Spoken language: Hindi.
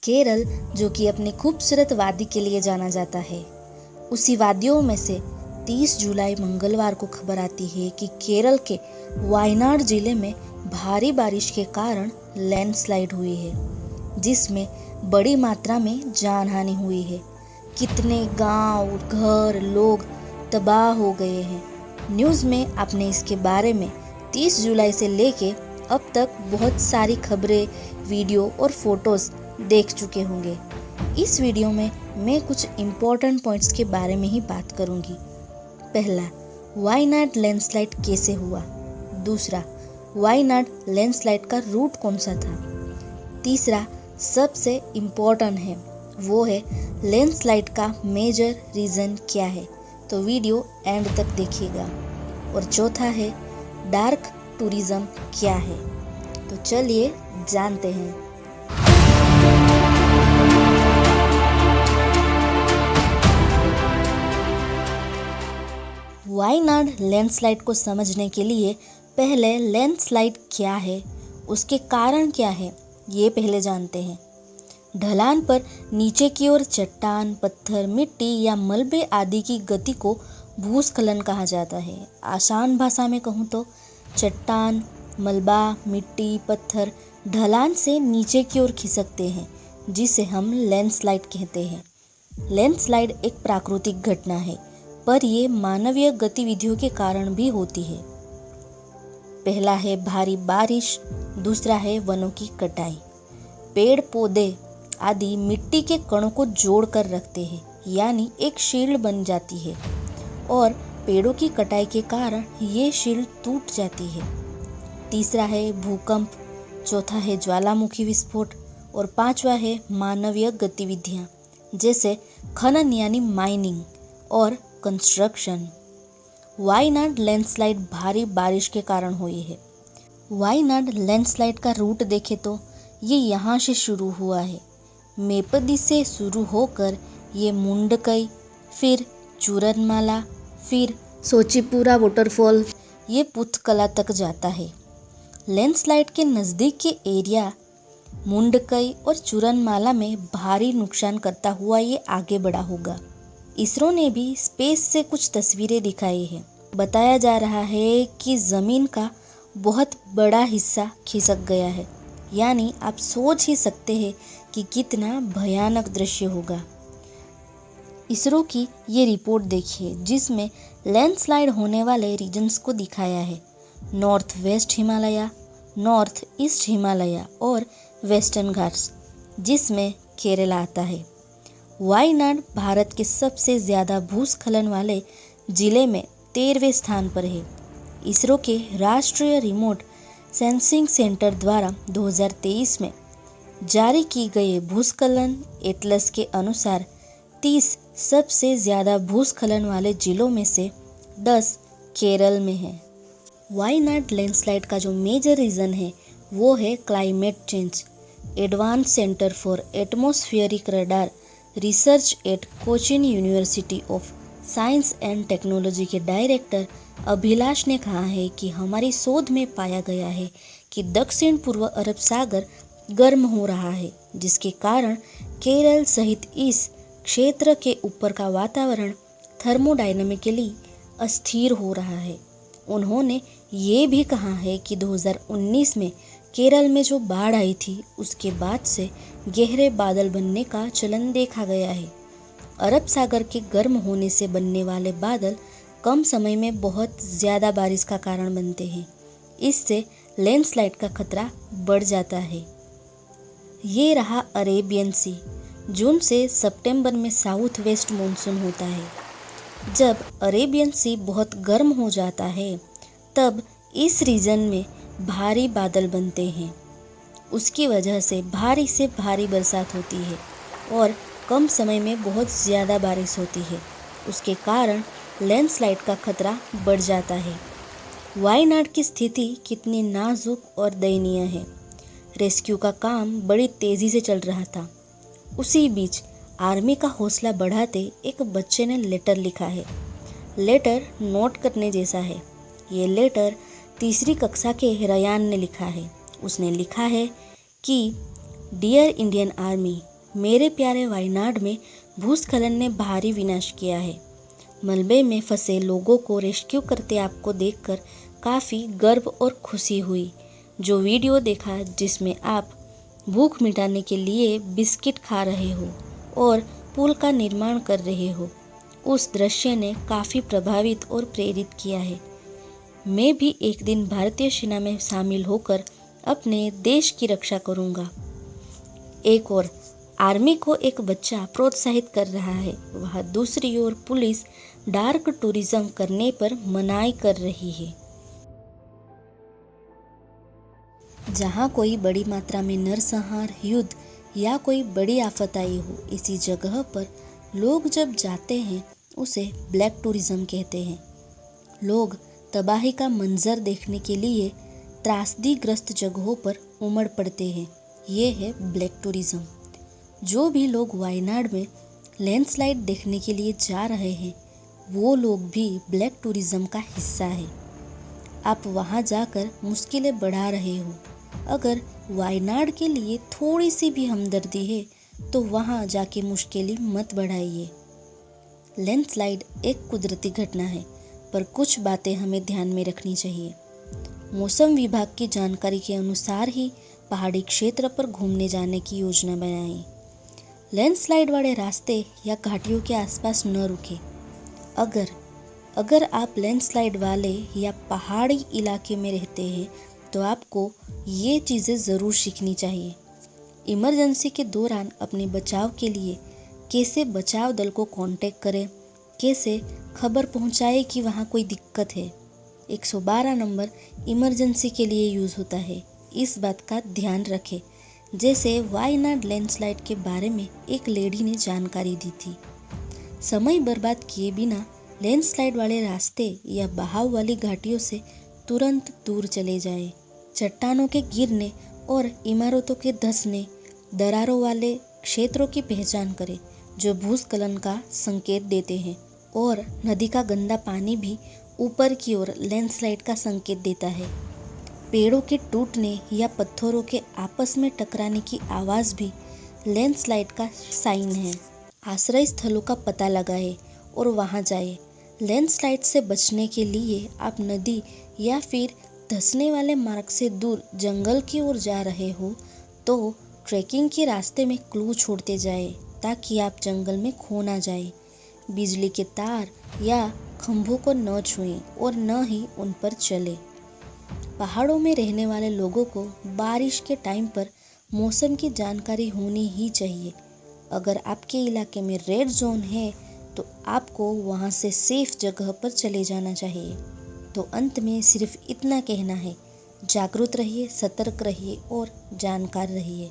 केरल, जो कि अपनी खूबसूरत वादी के लिए जाना जाता है, उसी वादियों में से 30 जुलाई मंगलवार को खबर आती है कि केरल के वायनाड जिले में भारी बारिश के कारण लैंडस्लाइड हुई है, जिसमें बड़ी मात्रा में जानहानि हुई है। कितने गांव, घर, लोग तबाह हो गए हैं। न्यूज़ में आपने इसके बारे में 30 जुलाई से लेके अब तक बहुत सारी खबरें, वीडियो और फोटोज़ देख चुके होंगे। इस वीडियो में मैं कुछ इम्पोर्टेंट पॉइंट्स के बारे में ही बात करूंगी। पहला, वायनाड लैंडस्लाइड कैसे हुआ। दूसरा, वायनाड लैंडस्लाइड का रूट कौन सा था। तीसरा, सबसे इम्पोर्टेंट है, वो है लैंडस्लाइड का मेजर रीज़न क्या है, तो वीडियो एंड तक देखिएगा। और चौथा है, डार्क टूरिज्म क्या है। तो चलिए जानते हैं। वायनाड लैंडस्लाइड को समझने के लिए पहले लैंडस्लाइड क्या है, उसके कारण क्या है, ये पहले जानते हैं। ढलान पर नीचे की ओर चट्टान, पत्थर, मिट्टी या मलबे आदि की गति को भूस्खलन कहा जाता है। आसान भाषा में कहूँ तो चट्टान, मलबा, मिट्टी, पत्थर ढलान से नीचे की ओर खिसकते हैं, जिसे हम लैंडस्लाइड कहते हैं। लैंडस्लाइड एक प्राकृतिक घटना है, पर ये मानवीय गतिविधियों के कारण भी होती है। पहला है भारी बारिश, दूसरा है वनों की कटाई। पेड़ पौधे आदि मिट्टी के कणों को जोड़ कर रखते हैं, यानी एक शील्ड बन जाती है, और पेड़ों की कटाई के कारण ये शील्ड टूट जाती है। तीसरा है भूकंप, चौथा है ज्वालामुखी विस्फोट, और पांचवा है मानवीय गतिविधियां, जैसे खनन यानी माइनिंग और कंस्ट्रक्शन। वायनाड लैंडस्लाइड भारी बारिश के कारण हुई है। वायनाड लैंडस्लाइड का रूट देखें तो ये यहाँ से शुरू हुआ है। मेपदी से शुरू होकर ये मुंडकई, फिर चूरनमाला, फिर सोचिपुरा वाटरफॉल, ये पुथकला तक जाता है। लैंडस्लाइड के नज़दीक के एरिया मुंडकई और चूरनमाला में भारी नुकसान करता हुआ ये आगे बढ़ा होगा। इसरो ने भी स्पेस से कुछ तस्वीरें दिखाई हैं। बताया जा रहा है कि ज़मीन का बहुत बड़ा हिस्सा खिसक गया है, यानी आप सोच ही सकते हैं कि कितना भयानक दृश्य होगा। इसरो की ये रिपोर्ट देखिए, जिसमें लैंडस्लाइड होने वाले रीजन्स को दिखाया है। North west Himalaya, north east Himalaya और वेस्टर्न घाट्स, जिसमें केरला आता है। वायनाड भारत के सबसे ज़्यादा भूस्खलन वाले जिले में 13वें स्थान पर है। इसरो के राष्ट्रीय रिमोट सेंसिंग सेंटर द्वारा 2023 में जारी की गई भूस्खलन एटलस के अनुसार 30 सबसे ज़्यादा भूस्खलन वाले जिलों में से 10 केरल में है। वायनाड लैंडस्लाइड का जो मेजर रीज़न है, वो है climate change. Advance centre for atmospheric radar research eight Cochin university of science and technology के डायरेक्टर अभिलाष ने कहा है कि हमारी शोध में पाया गया है कि दक्षिण पूर्व अरब सागर गर्म हो रहा है, जिसके कारण केरल सहित इस क्षेत्र के ऊपर का वातावरण थर्मोडायनामिकली अस्थिर हो रहा है। उन्होंने ये भी कहा है कि 2019 में केरल में जो बाढ़ आई थी, उसके बाद से गहरे बादल बनने का चलन देखा गया है। अरब सागर के गर्म होने से बनने वाले बादल कम समय में बहुत ज़्यादा बारिश का कारण बनते हैं। इससे लैंडस्लाइड का खतरा बढ़ जाता है। ये रहा अरेबियन सी। जून से सितंबर में साउथ वेस्ट मानसून होता है। जब अरेबियन सी बहुत गर्म हो जाता है, तब इस रीजन में भारी बादल बनते हैं। उसकी वजह से भारी बरसात होती है और कम समय में बहुत ज़्यादा बारिश होती है। उसके कारण लैंडस्लाइड का खतरा बढ़ जाता है। वायनाड की स्थिति कितनी नाजुक और दयनीय है। रेस्क्यू का काम बड़ी तेज़ी से चल रहा था। उसी बीच आर्मी का हौसला बढ़ाते एक बच्चे ने लेटर लिखा है। लेटर नोट करने जैसा है। ये लेटर तीसरी कक्षा के रयान ने लिखा है। उसने लिखा है कि डियर इंडियन आर्मी, मेरे प्यारे वायनाड में भूस्खलन ने भारी विनाश किया है। मलबे में फंसे लोगों को रेस्क्यू करते आपको देखकर काफ़ी गर्व और खुशी हुई। जो वीडियो देखा जिसमें आप भूख मिटाने के लिए बिस्किट खा रहे हो और पुल का निर्माण कर रहे हो, उस दृश्य ने काफ़ी प्रभावित और प्रेरित किया है। मैं भी एक दिन भारतीय सेना में शामिल होकर अपने देश की रक्षा करूंगा। एक और आर्मी को एक बच्चा प्रोत्साहित कर रहा है, वह दूसरी ओर पुलिस डार्क टूरिज्म करने पर मनाही कर रही है। जहाँ कोई बड़ी मात्रा में नरसंहार, युद्ध या कोई बड़ी आफत आई हो, इसी जगह पर लोग जब जाते हैं उसे ब्लैक टूरिज्म कहते हैं। लोग तबाही का मंजर देखने के लिए त्रासदीग्रस्त जगहों पर उमड़ पड़ते हैं। ये है ब्लैक टूरिज्म। जो भी लोग वायनाड में लैंडस्लाइड देखने के लिए जा रहे हैं, वो लोग भी ब्लैक टूरिज्म का हिस्सा है। आप वहाँ जाकर मुश्किलें बढ़ा रहे हो। अगर वायनाड के लिए थोड़ी सी भी हमदर्दी है तो वहाँ जाके मुश्किलें मत बढ़ाइए। लैंडस्लाइड एक कुदरती घटना है, पर कुछ बातें हमें ध्यान में रखनी चाहिए। मौसम विभाग की जानकारी के अनुसार ही पहाड़ी क्षेत्र पर घूमने जाने की योजना बनाएं। लैंडस्लाइड वाले रास्ते या घाटियों के आसपास न रुकें। अगर आप लैंडस्लाइड वाले या पहाड़ी इलाके में रहते हैं तो आपको ये चीज़ें ज़रूर सीखनी चाहिए। इमरजेंसी के दौरान अपने बचाव के लिए कैसे बचाव दल को कांटेक्ट करें, कैसे खबर पहुंचाएं कि वहाँ कोई दिक्कत है। 112 नंबर इमरजेंसी के लिए यूज़ होता है, इस बात का ध्यान रखें। जैसे वायनाड लैंडस्लाइड के बारे में एक लेडी ने जानकारी दी थी। समय बर्बाद किए बिना लैंडस्लाइड वाले रास्ते या बहाव वाली घाटियों से तुरंत दूर चले जाएं। चट्टानों के गिरने और इमारतों के धंसने, दरारों वाले क्षेत्रों की पहचान करें जो भूस्खलन का संकेत देते हैं, और नदी का गंदा पानी भी ऊपर की ओर लैंडस्लाइड का संकेत देता है। पेड़ों के टूटने या पत्थरों के आपस में टकराने की आवाज़ भी लैंडस्लाइड का साइन है। आश्रय स्थलों का पता लगाएं और वहां जाएं। लैंडस्लाइड से बचने के लिए आप नदी या फिर धंसने वाले मार्ग से दूर जंगल की ओर जा रहे हो तो ट्रैकिंग के रास्ते में क्लू छोड़ते जाएं ताकि आप जंगल में खो ना जाए। बिजली के तार या खंभों को न छुएं और न ही उन पर चलें। पहाड़ों में रहने वाले लोगों को बारिश के टाइम पर मौसम की जानकारी होनी ही चाहिए। अगर आपके इलाके में रेड जोन है तो आपको वहां से सेफ जगह पर चले जाना चाहिए। तो अंत में सिर्फ इतना कहना है, जागरूक रहिए, सतर्क रहिए और जानकार रहिए।